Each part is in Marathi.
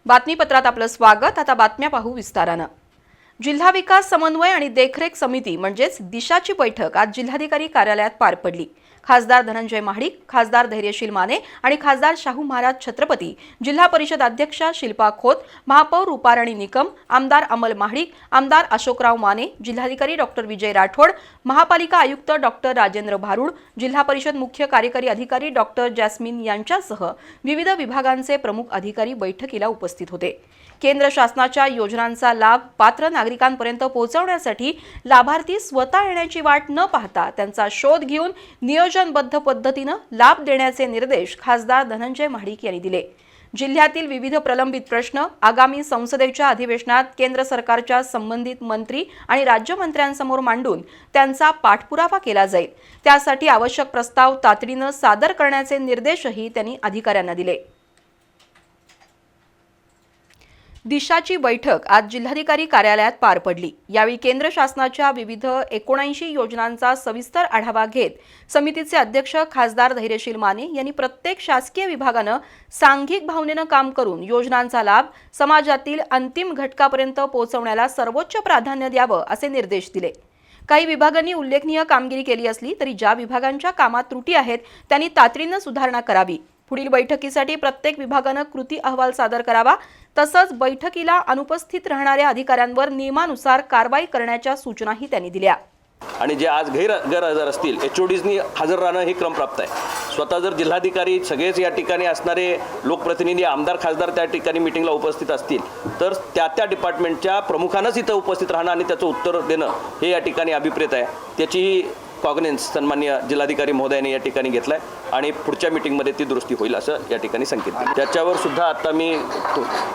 बातमीपत्रात आपलं स्वागत। आता बातम्या पाहू विस्तारानं। जिल्हा विकास समन्वय आणि देखरेख समिती म्हणजेच दिशाची बैठक आज जिल्हाधिकारी कार्यालयात पार पडली। खासदार धनंजय महाडिक, खासदार धैर्यशील माने आणि खासदार शाहू महाराज छत्रपती, जिल्हा परिषद अध्यक्षा शिल्पा खोत, महापौर रूपाराणी निकम, आमदार अमल महाडिक, आमदार अशोकराव माने, जिल्हाधिकारी डॉक्टर विजय राठोड, महापालिका आयुक्त डॉक्टर राजेंद्र भारुड, जिल्हा परिषद मुख्य कार्यकारी अधिकारी डॉक्टर जॅस्मिन यांच्यासह विविध विभागांचे प्रमुख अधिकारी बैठकीला उपस्थित होते। केंद्र शासनाच्या योजनांचा लाभ पात्र नागरिकांपर्यंत पोहोचवण्यासाठी लाभार्थी स्वतः येण्याची वाट न पाहता त्यांचा शोध घेऊन नियोजनबद्ध पद्धतीने लाभ देण्याचे निर्देश खासदार धनंजय महाडिक यांनी दिले। जिल्ह्यातील विविध प्रलंबित प्रश्न आगामी संसदेच्या अधिवेशनात केंद्र सरकारच्या संबंधित मंत्री आणि राज्यमंत्र्यांसमोर मांडून त्यांचा पाठपुरावा केला जाईल। त्यासाठी आवश्यक प्रस्ताव तातडीने सादर करण्याचे निर्देशही त्यांनी अधिकाऱ्यांना दिले। दिशाची बैठक आज जिल्हाधिकारी कार्यालयात पार पडली। यावेळी केंद्र शासनाच्या विविध 79 योजनांचा सविस्तर आढावा घेत समितीचे अध्यक्ष खासदार धैर्यशील माने यांनी प्रत्येक शासकीय विभागाने सांघिक भावनेने काम करून योजनांचा लाभ समाजातील अंतिम घटकापर्यंत पोहोचवण्याला सर्वोच्च प्राधान्य द्यावे असे निर्देश दिले। काही विभागांनी उल्लेखनीय कामगिरी केली असली तरी ज्या विभागांच्या कामात त्रुटी आहेत त्यांनी तातडीने सुधारणा करावी। पुढील बैठकीसाठी प्रत्येक विभागाने कृती अहवाल सादर करावा। तसंच बैठकीला अनुपस्थित राहणाऱ्या अधिकाऱ्यांवर नियमानुसार कारवाई करण्याच्या सूचनाही त्यांनी दिल्या। आणि जे आज गैरहजर असतील एचओडीजनी हजर राहणं हे क्रमप्राप्त आहे। स्वतः जर जिल्हाधिकारी सगळेच या ठिकाणी असणारे लोकप्रतिनिधी आमदार खासदार त्या ठिकाणी मीटिंगला उपस्थित असतील तर त्या डिपार्टमेंटच्या प्रमुखांनाच इथं उपस्थित राहणं आणि त्याचं उत्तर देणं हे या ठिकाणी अभिप्रेत आहे। त्याची कॉग्निझन्स सन्माननीय जिल्हाधिकारी महोदयाने या ठिकाणी घेतलाय आणि पुढच्या मीटिंगमध्ये ती दुरुस्ती होईल असं या ठिकाणी संकेत दिले। त्याच्यावर सुद्धा आता मी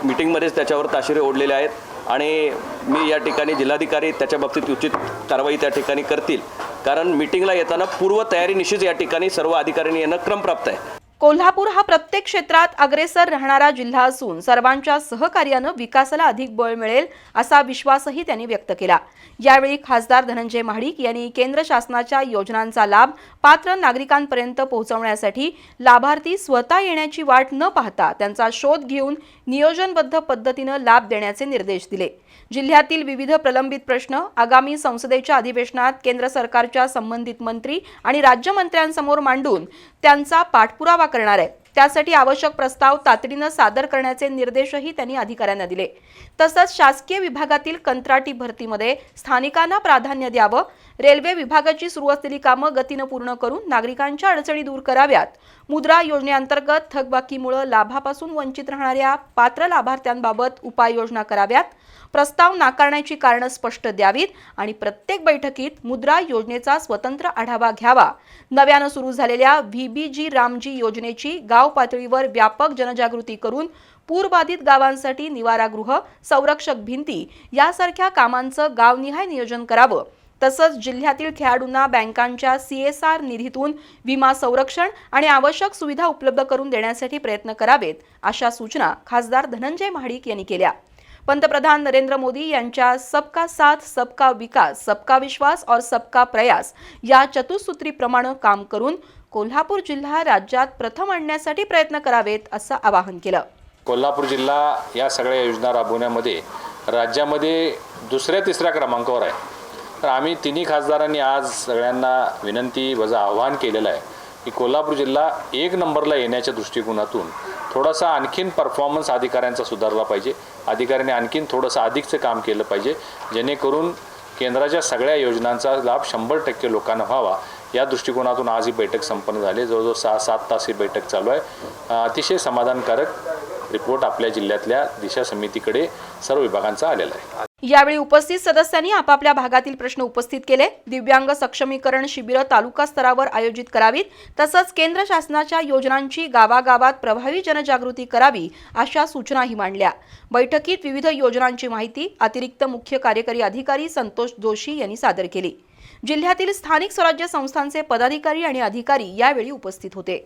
मीटिंगमध्येच त्याच्यावर ताशिरे ओढलेले आहेत आणि मी या ठिकाणी जिल्हाधिकारी त्याच्या बाबतीत उचित कारवाई त्या ठिकाणी करतील, कारण मीटिंगला येताना पूर्वतयारी निश्चित या ठिकाणी सर्व अधिकाऱ्यांनी येणं क्रमप्राप्त आहे। कोल्हापूर हा प्रत्येक क्षेत्रात अग्रेसर राहणारा जिल्हा असून सर्वांच्या सहकार्याने विकासाला अधिक बळ मिळेल असा विश्वासही त्यांनी व्यक्त केला। यावेळी खासदार धनंजय महाडिक यांनी केंद्र शासनाच्या योजनांचा लाभ पात्र नागरिकांपर्यंत पोहोचवण्यासाठी लाभार्थी स्वतः येण्याची वाट न पाहता त्यांचा शोध घेऊन नियोजनबद्ध पद्धतीने लाभ देण्याचे निर्देश दिले। जिल्ह्यातील विविध प्रलंबित प्रश्न आगामी संसदेच्या अधिवेशनात केंद्र सरकारच्या संबंधित मंत्री आणि राज्यमंत्र्यांसमोर मांडून त्यांचा पाठपुरावा करणार आहे। त्यासाठी आवश्यक प्रस्ताव तातडीने सादर करण्याचे निर्देशही त्यांनी अधिकाऱ्यांना दिले। तसंच शासकीय विभागातील कंत्राटी भरतीमध्ये स्थानिकांना प्राधान्य द्यावं, रेल्वे विभागाची सुरू असलेली कामं गतीने पूर्ण करून नागरिकांच्या अडचणी दूर कराव्यात, मुद्रा योजनेअंतर्गत थकबाकीमुळे लाभापासून वंचित राहणाऱ्या पात्र लाभार्थ्यांबाबत उपाययोजना कराव्यात, प्रस्ताव नाकारण्याची कारणं स्पष्ट द्यावीत आणि प्रत्येक बैठकीत मुद्रा योजनेचा स्वतंत्र आढावा घ्यावा। नव्याने सुरू झालेल्या VBG रामजी योजनेची गाव पातळीवर व्यापक जनजागृती करून पूरबाधित गावांसाठी निवारागृह, संरक्षक भिंती यासारख्या कामांचं गावनिहाय नियोजन करावं। तसंच जिल्ह्यातील खेळाडूंना बँकांच्या CSR निधीतून विमा संरक्षण आणि आवश्यक सुविधा उपलब्ध करून देण्यासाठी प्रयत्न करावेत अशा सूचना खासदार धनंजय महाडिक यांनी केल्या। पंतप्रधान नरेंद्र मोदी यांच्या सबका साथ सबका विकास सबका विश्वास और सबका प्रयास या चतुसूत्रीप्रमाणे काम करून कोल्हापूर जिल्हा राज्यात प्रथम आणण्यासाठी प्रयत्न करावेत असं आवाहन केलं। कोल्हापूर जिल्हा या सगळ्या योजना राबवण्यामध्ये राज्यामध्ये दुसऱ्या तिसऱ्या क्रमांकावर आहे। तर आम्ही तिन्ही खासदारांनी आज सगळ्यांना विनंती वजा आवाहन केलेलं आहे की कोल्हापूर जिल्हा 1 नंबरला येण्याच्या दृष्टिकोनातून थोडासा आणखीन परफॉर्मन्स अधिकाऱ्यांचा सुधारला पाहिजे। अधिकाऱ्यांनी आणखीन थोडंसं अधिकचं काम केलं पाहिजे जेणेकरून केंद्राच्या सगळ्या योजनांचा लाभ 100% लोकांना व्हावा। या दृष्टिकोनातून आज ही बैठक संपन्न झाली। जवळजवळ 6-7 तास ही बैठक चालू आहे। अतिशय समाधानकारक रिपोर्ट आपल्या जिल्ह्यातल्या दिशा समितीकडे सर्व विभागांचा आलेला आहे। यावेळी उपस्थित सदस्यांनी आपापल्या भागातील प्रश्न उपस्थित केले। दिव्यांग सक्षमीकरण शिबिर तालुका स्तरावर आयोजित करावीत, तसंच केंद्र शासनाच्या योजनांची गावागावात प्रभावी जनजागृती करावी अशा सूचनाही मांडल्या। बैठकीत विविध योजनांची माहिती अतिरिक्त मुख्य कार्यकारी अधिकारी संतोष जोशी यांनी सादर केली। जिल्ह्यातील स्थानिक स्वराज्य संस्थांचे पदाधिकारी आणि अधिकारी यावेळी उपस्थित होते।